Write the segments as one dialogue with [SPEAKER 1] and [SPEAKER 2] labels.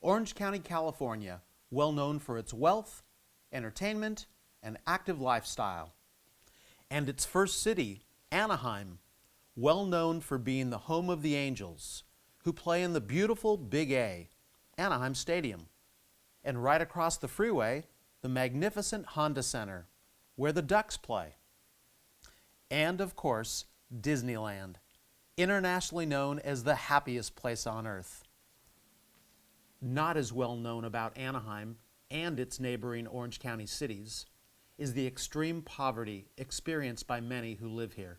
[SPEAKER 1] Orange County, California, well known for its wealth, entertainment, and active lifestyle. And its first city, Anaheim, well known for being the home of the Angels, who play in the beautiful Big A, Anaheim Stadium. And right across the freeway, the magnificent Honda Center, where the Ducks play. And of course, Disneyland, internationally known as the happiest place on earth. Not as well known about Anaheim and its neighboring Orange County cities is the extreme poverty experienced by many who live here.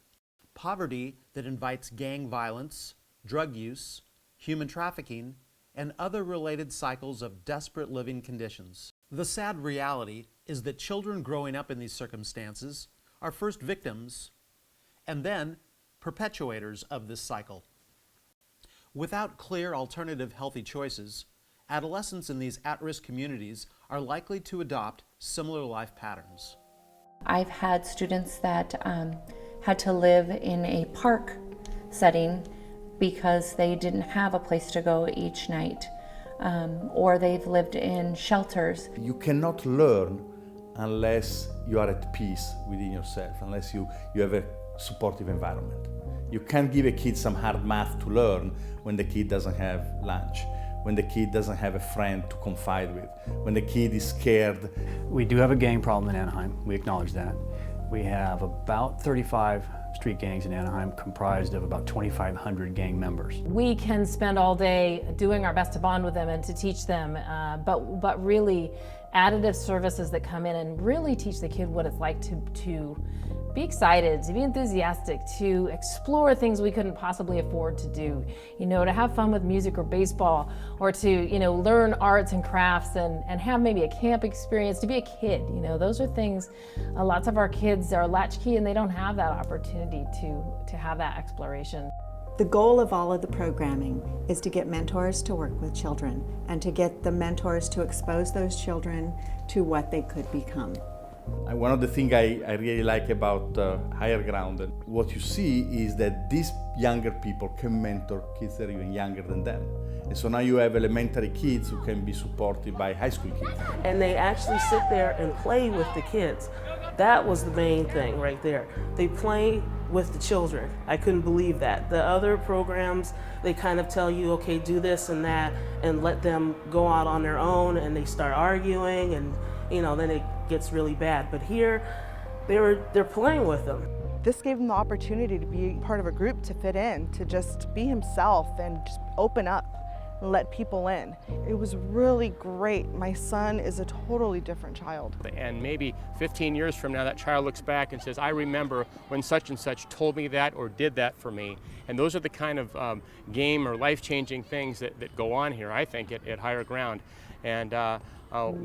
[SPEAKER 1] Poverty that invites gang violence, drug use, human trafficking, and other related cycles of desperate living conditions. The sad reality is that children growing up in these circumstances are first victims and then perpetuators of this cycle. Without clear alternative healthy choices, adolescents in these at-risk communities are likely to adopt similar life patterns.
[SPEAKER 2] I've had students that had to live in a park setting because they didn't have a place to go each night, or they've lived in shelters.
[SPEAKER 3] You cannot learn unless you are at peace within yourself, unless you have a supportive environment. You can't give a kid some hard math to learn when the kid doesn't have lunch, when the kid doesn't have a friend to confide with, when the kid is scared.
[SPEAKER 4] We do have a gang problem in Anaheim, we acknowledge that. We have about 35 street gangs in Anaheim comprised of about 2,500 gang members.
[SPEAKER 5] We can spend all day doing our best to bond with them and to teach them, but really additive services that come in and really teach the kid what it's like to be excited, to be enthusiastic, to explore things we couldn't possibly afford to do. You know, to have fun with music or baseball, or to, you know, learn arts and crafts and have maybe a camp experience, to be a kid. You know, those are things, lots of our kids are latchkey and they don't have that opportunity to have that exploration.
[SPEAKER 6] The goal of all of the programming is to get mentors to work with children and to get the mentors to expose those children to what they could become.
[SPEAKER 3] One of the things I really like about Higher Ground, and what you see is that these younger people can mentor kids that are even younger than them. And so now you have elementary kids who can be supported by high school kids.
[SPEAKER 7] And they actually sit there and play with the kids. That was the main thing right there. They play with the children. I couldn't believe that. The other programs, they kind of tell you, okay, do this and that, and let them go out on their own, and they start arguing, and you know, then it gets really bad. But here, they're playing with them.
[SPEAKER 8] This gave him the opportunity to be part of a group, to fit in, to just be himself and just open up and let people in. It was really great. My son is a totally different child.
[SPEAKER 9] And maybe 15 years from now, that child looks back and says, I remember when such and such told me that or did that for me. And those are the kind of game or life-changing things that go on here, I think, at Higher Ground. And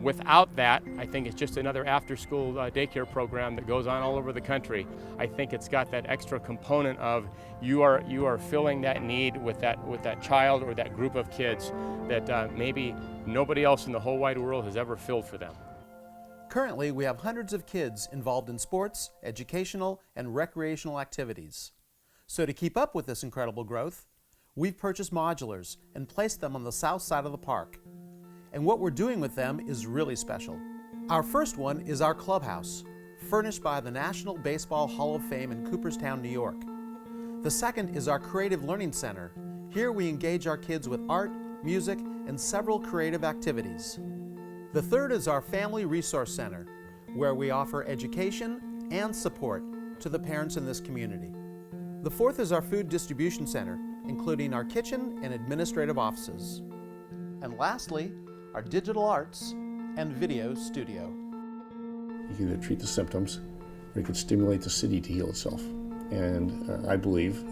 [SPEAKER 9] without that, I think it's just another after-school daycare program that goes on all over the country. I think it's got that extra component of you are filling that need with that child or that group of kids that maybe nobody else in the whole wide world has ever filled for them.
[SPEAKER 1] Currently, we have hundreds of kids involved in sports, educational, and recreational activities. So to keep up with this incredible growth, we've purchased modulars and placed them on the south side of the park. And what we're doing with them is really special. Our first one is our clubhouse, furnished by the National Baseball Hall of Fame in Cooperstown, New York. The second is our Creative Learning Center. Here we engage our kids with art, music, and several creative activities. The third is our Family Resource Center, where we offer education and support to the parents in this community. The fourth is our Food Distribution Center, including our kitchen and administrative offices. And lastly, our digital arts and video studio.
[SPEAKER 10] You can either treat the symptoms, or you can stimulate the city to heal itself. And I believe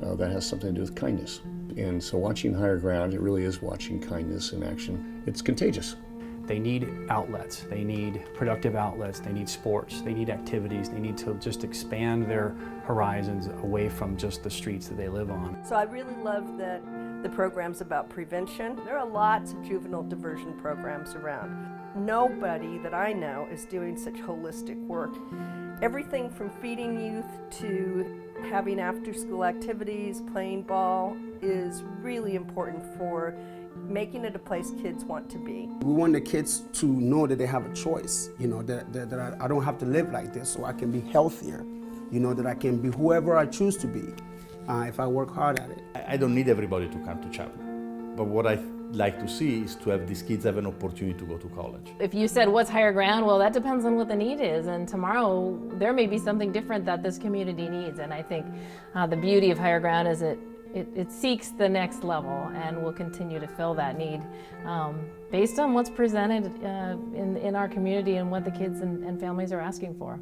[SPEAKER 10] that has something to do with kindness. And so watching Higher Ground, it really is watching kindness in action. It's contagious.
[SPEAKER 4] They need outlets, they need productive outlets, they need sports, they need activities, they need to just expand their horizons away from just the streets that they live on.
[SPEAKER 11] So I really love that the programs about prevention. There are lots of juvenile diversion programs around. Nobody that I know is doing such holistic work. Everything from feeding youth to having after-school activities, playing ball is really important for making it a place kids want to be.
[SPEAKER 12] We want the kids to know that they have a choice, you know, that I don't have to live like this, so I can be healthier, you know, that I can be whoever I choose to be if I work hard at it.
[SPEAKER 3] I don't need everybody to come to Chapman, but what I like to see is to have these kids have an opportunity to go to college.
[SPEAKER 5] If you said what's higher ground, well, that depends on what the need is, and tomorrow there may be something different that this community needs. And I think the beauty of higher ground is it seeks the next level and will continue to fill that need based on what's presented in our community and what the kids and families are asking for.